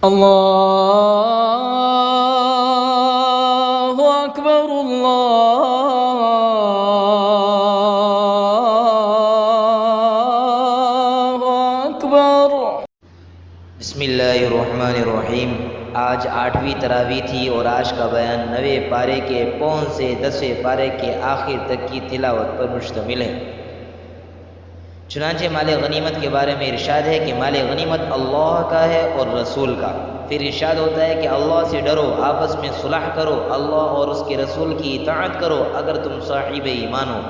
اللہ اکبر اللہ اکبر۔ بسم اللہ الرحمن الرحیم۔ آج 8ویں تراویح تھی اور آج کا بیان 9ویں پارے کے پون سے 10ویں پارے کے آخر تک کی تلاوت پر مشتمل ہے۔ چنانچہ مال غنیمت کے بارے میں ارشاد ہے کہ مال غنیمت اللہ کا ہے اور رسول کا۔ پھر ارشاد ہوتا ہے کہ اللہ سے ڈرو، آپس میں صلح کرو، اللہ اور اس کے رسول کی اطاعت کرو اگر تم صاحب ایمان ہو۔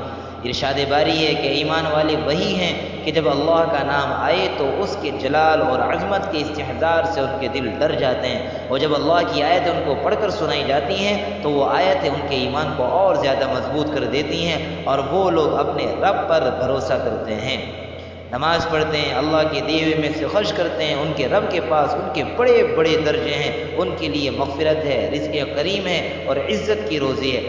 ارشاد باری ہے کہ ایمان والے وہی ہیں کہ جب اللہ کا نام آئے تو اس کے جلال اور عظمت کے استحضار سے ان کے دل ڈر جاتے ہیں، اور جب اللہ کی آیتیں ان کو پڑھ کر سنائی جاتی ہیں تو وہ آیتیں ان کے ایمان کو اور زیادہ مضبوط کر دیتی ہیں، اور وہ لوگ اپنے رب پر بھروسہ کرتے ہیں، نماز پڑھتے ہیں، اللہ کے دیے ہوئے میں سے خرچ کرتے ہیں، ان کے رب کے پاس ان کے بڑے بڑے درجے ہیں، ان کے لیے مغفرت ہے، رزق کریم ہے اور عزت کی روزی ہے۔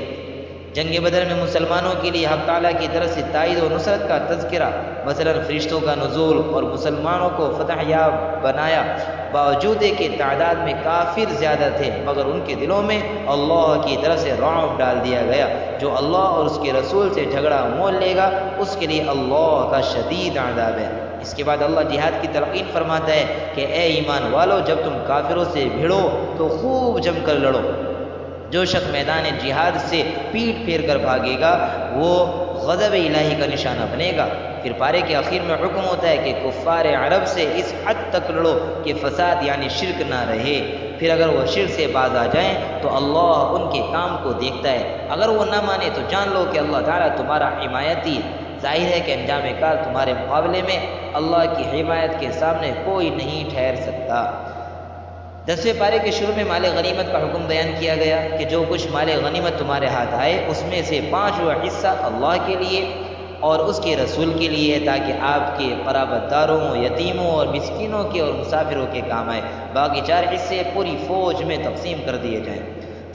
جنگ بدر میں مسلمانوں کے لیے حق تعالیٰ کی طرف سے تائید و نصرت کا تذکرہ، مثلا فرشتوں کا نزول اور مسلمانوں کو فتح یاب بنایا، باوجود کہ تعداد میں کافر زیادہ تھے مگر ان کے دلوں میں اللہ کی طرف سے رعب ڈال دیا گیا۔ جو اللہ اور اس کے رسول سے جھگڑا مول لے گا اس کے لیے اللہ کا شدید عذاب ہے۔ اس کے بعد اللہ جہاد کی تلقین فرماتا ہے کہ اے ایمان والو، جب تم کافروں سے بھیڑو تو خوب جم کر لڑو۔ جو شخص میدان جہاد سے پیٹ پھیر کر بھاگے گا وہ غضب الہی کا نشانہ بنے گا۔ پھر پارے کے آخر میں حکم ہوتا ہے کہ کفار عرب سے اس حد تک لڑو کہ فساد یعنی شرک نہ رہے، پھر اگر وہ شرک سے باز آ جائیں تو اللہ ان کے کام کو دیکھتا ہے، اگر وہ نہ مانے تو جان لو کہ اللہ تعالیٰ تمہارا حمایتی ہے۔ ظاہر ہے کہ انجام کار تمہارے مقابلے میں اللہ کی حمایت کے سامنے کوئی نہیں ٹھہر سکتا۔ 10ویں پارے کے شروع میں مال غنیمت کا حکم بیان کیا گیا کہ جو کچھ مال غنیمت تمہارے ہاتھ آئے اس میں سے 5واں حصہ اللہ کے لیے اور اس کے رسول کے لیے، تاکہ آپ کے قرابت داروں، یتیموں اور مسکینوں کے اور مسافروں کے کام آئے۔ باقی 4 حصے پوری فوج میں تقسیم کر دیے جائیں۔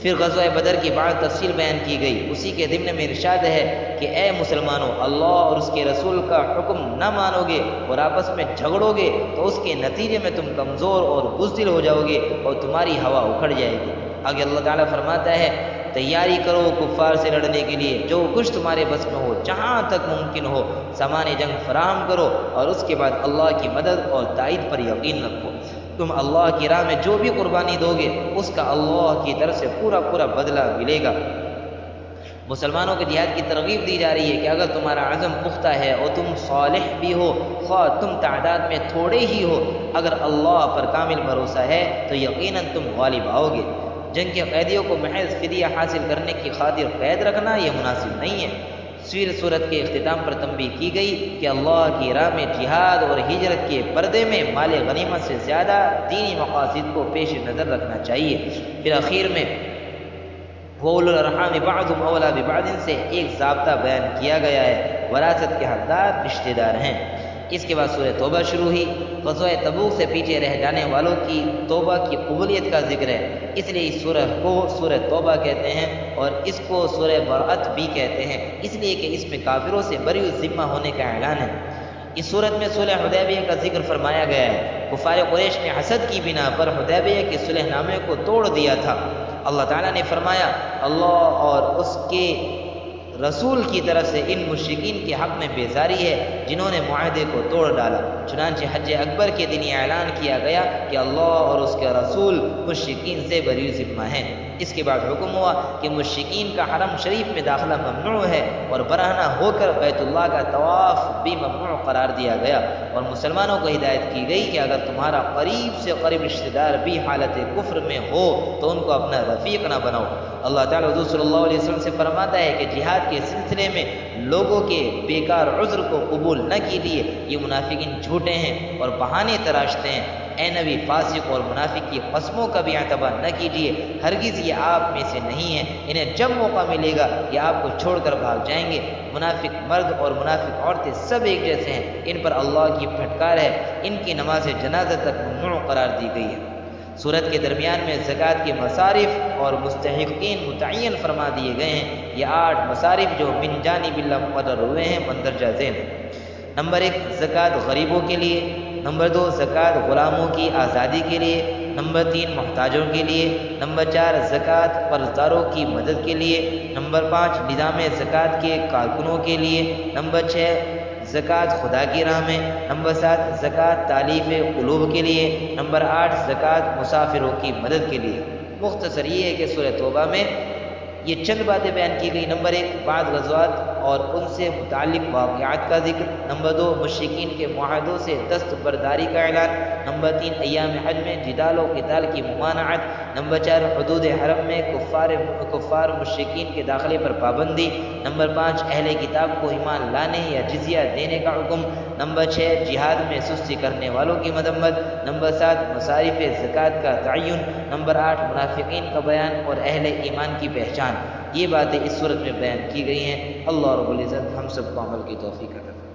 پھر غزوہ بدر کی بعد تفصیل بیان کی گئی، اسی کے ضمن میں ارشاد ہے کہ اے مسلمانوں، اللہ اور اس کے رسول کا حکم نہ مانو گے اور آپس میں جھگڑو گے تو اس کے نتیجے میں تم کمزور اور بزدل ہو جاؤ گے اور تمہاری ہوا اکھڑ جائے گی۔ آگے اللہ تعالیٰ فرماتا ہے تیاری کرو کفار سے لڑنے کے لیے، جو کچھ تمہارے بس میں ہو، جہاں تک ممکن ہو سامان جنگ فراہم کرو، اور اس کے بعد اللہ کی مدد اور تائید پر یقین رکھو۔ تم اللہ کی راہ میں جو بھی قربانی دو گے اس کا اللہ کی طرف سے پورا بدلہ ملے گا۔ مسلمانوں کے جہاد کی ترغیب دی جا رہی ہے کہ اگر تمہارا عزم پختہ ہے اور تم صالح بھی ہو، خواہ تم تعداد میں تھوڑے ہی ہو، اگر اللہ پر کامل بھروسہ ہے تو یقیناً تم غالب آؤ گے۔ جنگ کے قیدیوں کو محض فدیہ حاصل کرنے کی خاطر قید رکھنا یہ مناسب نہیں ہے۔ سورت کے اختتام پر تنبیہ کی گئی کہ اللہ کی راہ میں جہاد اور ہجرت کے پردے میں مال غنیمت سے زیادہ دینی مقاصد کو پیش نظر رکھنا چاہیے۔ پھر اخیر میں وَأُولُو الْأَرْحَامِ بَعْضُهُمْ أَوْلَىٰ بِبَعْضٍ سے ایک ضابطہ بیان کیا گیا ہے، وراثت کے حقدار رشتہ دار ہیں۔ اس کے بعد سورہ توبہ شروع ہوئی۔ غزوہ تبوک سے پیچھے رہ جانے والوں کی توبہ کی قبولیت کا ذکر ہے، اس لیے اس سورہ کو سورہ توبہ کہتے ہیں اور اس کو سورہ برأت بھی کہتے ہیں، اس لیے کہ اس میں کافروں سے بری الذمہ ہونے کا اعلان ہے۔ اس صورت میں صلح حدیبیہ کا ذکر فرمایا گیا ہے۔ کفار قریش نے حسد کی بنا پر حدیبیہ کے صلح نامے کو توڑ دیا تھا۔ اللہ تعالیٰ نے فرمایا اللہ اور اس کے رسول کی طرف سے ان مشرکین کے حق میں بیزاری ہے جنہوں نے معاہدے کو توڑ ڈالا۔ چنانچہ حج اکبر کے دن یہ اعلان کیا گیا کہ اللہ اور اس کے رسول مشرکین سے بری ذمہ ہیں۔ اس کے بعد حکم ہوا کہ مشرکین کا حرم شریف میں داخلہ ممنوع ہے اور برہنہ ہو کر بیت اللہ کا طواف بھی ممنوع قرار دیا گیا، اور مسلمانوں کو ہدایت کی گئی کہ اگر تمہارا قریب سے قریب رشتہ دار بھی حالت کفر میں ہو تو ان کو اپنا رفیق نہ بناؤ۔ اللہ تعالیٰ حضور صلی اللہ علیہ وسلم سے فرماتا ہے کہ جہاد کے سلسلے میں لوگوں کے بیکار عذر کو قبول نہ کیجیے، یہ منافقین جھوٹے ہیں اور بہانے تراشتے ہیں۔ اے نبی، فاسق اور منافق کی قسموں کا بھی اعتبار نہ کیجیے، ہرگز یہ آپ میں سے نہیں ہیں، انہیں جب موقع ملے گا یہ آپ کو چھوڑ کر بھاگ جائیں گے۔ منافق مرد اور منافق عورتیں سب ایک جیسے ہیں، ان پر اللہ کی پھٹکار ہے، ان کی نماز جنازہ تک ممنوع قرار دی گئی ہے۔ سورت کے درمیان میں زکوٰۃ کے مصارف اور مستحقین متعین فرما دیے گئے ہیں۔ یہ 8 مصارف جو من جانب اللہ مقرر ہوئے ہیں مندرجہ ذیل ہیں۔ نمبر 1 زکوٰۃ غریبوں کے لیے، نمبر 2 زکوٰۃ غلاموں کی آزادی کے لیے، نمبر 3 محتاجوں کے لیے، نمبر 4 زکوٰۃ قرض داروں کی مدد کے لیے، نمبر 5 نظام زکوٰۃ کے کارکنوں کے لیے، نمبر 6 زکوٰۃ خدا کی راہ میں، نمبر 7 زکوٰۃ تالیف قلوب کے لیے، نمبر 8 زکوٰۃ مسافروں کی مدد کے لیے۔ مختصر یہ ہے کہ سورہ توبہ میں یہ چند باتیں بیان کی گئی۔ نمبر 1 بعض غزوات اور ان سے متعلق واقعات کا ذکر، نمبر 2 مشرکین کے معاہدوں سے دستبرداری کا اعلان، نمبر 3 ایام حج میں جدال و قتال کی ممانعت، نمبر 4 حدود حرم میں کفار مشرکین کے داخلے پر پابندی، نمبر 5 اہل کتاب کو ایمان لانے یا جزیہ دینے کا حکم، نمبر 6 جہاد میں سستی کرنے والوں کی مذمت، نمبر 7 مصارف زکوٰۃ کا تعین، نمبر 8 منافقین کا بیان اور اہل ایمان کی پہچان۔ یہ باتیں اس صورت میں بیان کی گئی ہیں۔ اللہ رب العزت ہم سب کو عمل کی توفیق عطا فرمائے۔